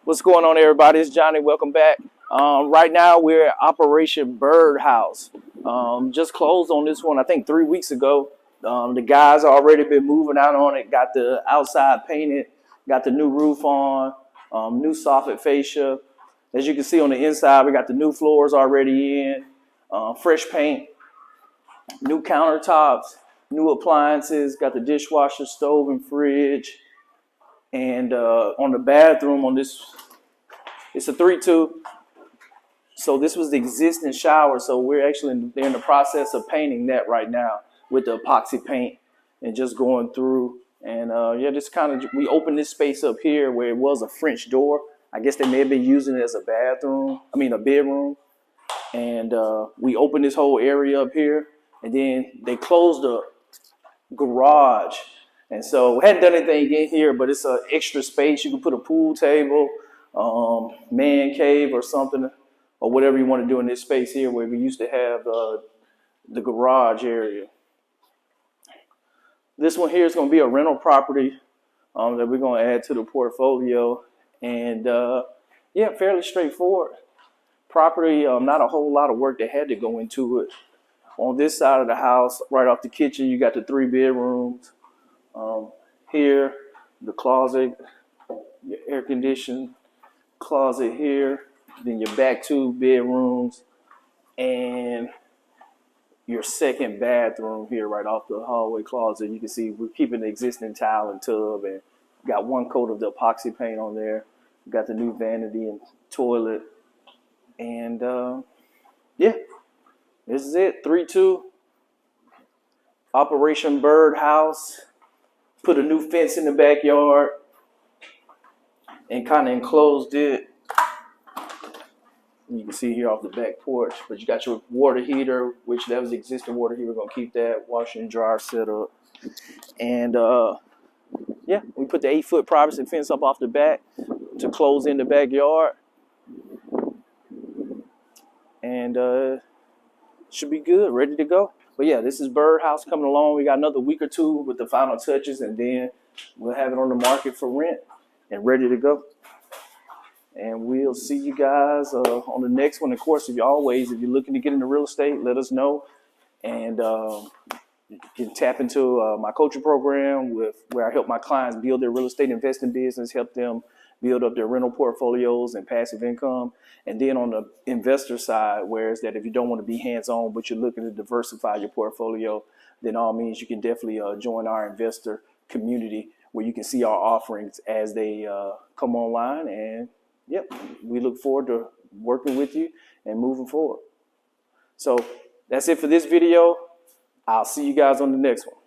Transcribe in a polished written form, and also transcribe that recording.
What's going on, everybody? It's Johnny. Welcome back. Right now, we're at Operation Birdhouse. Just closed on this one, I think 3 weeks ago. The guys already been moving out on it. Got the outside painted, got the new roof on, new soffit fascia. As you can see on the inside, we got the new floors already in, fresh paint, new countertops, new appliances. Got the dishwasher, stove, and fridge. And on the bathroom on this, it's a 3-2. So this was the existing shower. So we're actually in the process of painting that right now with the epoxy paint and just going through. And yeah, just kind of, we opened this space up here where it was a French door. I guess they may have been using it as a a bedroom. And we opened this whole area up here, and then they closed the garage. And so we hadn't done anything in here, but it's an extra space. You can put a pool table, man cave or something, or whatever you want to do in this space here where we used to have the garage area. This one here is going to be a rental property that we're going to add to the portfolio. And yeah, fairly straightforward property. Not a whole lot of work that had to go into it. On this side of the house, right off the kitchen, you got the 3 bedrooms. Here, the closet, your air conditioned closet here, then your back 2 bedrooms, and your second bathroom here right off the hallway closet. You can see we're keeping the existing tile and tub, and got 1 coat of the epoxy paint on there. We got the new vanity and toilet, and yeah, this is it. 3-2, Operation Birdhouse. Put a new fence in the backyard and kind of enclosed it. You can see here off the back porch, but you got your water heater, which that was the existing water heater. We're going to keep that washer and dryer set up. And yeah, we put the 8-foot privacy fence up off the back to close in the backyard. And should be good, ready to go. But yeah, this is Birdhouse coming along. We got another week or 2 with the final touches, and then we'll have it on the market for rent and ready to go. And we'll see you guys on the next one. Of course, if you're looking to get into real estate, let us know. And you can tap into my coaching program where I help my clients build their real estate investing business, help them build up their rental portfolios and passive income. And then on the investor side, whereas that if you don't want to be hands-on, but you're looking to diversify your portfolio, then all means you can definitely join our investor community where you can see our offerings as they come online. And yep, we look forward to working with you and moving forward. So that's it for this video. I'll see you guys on the next one.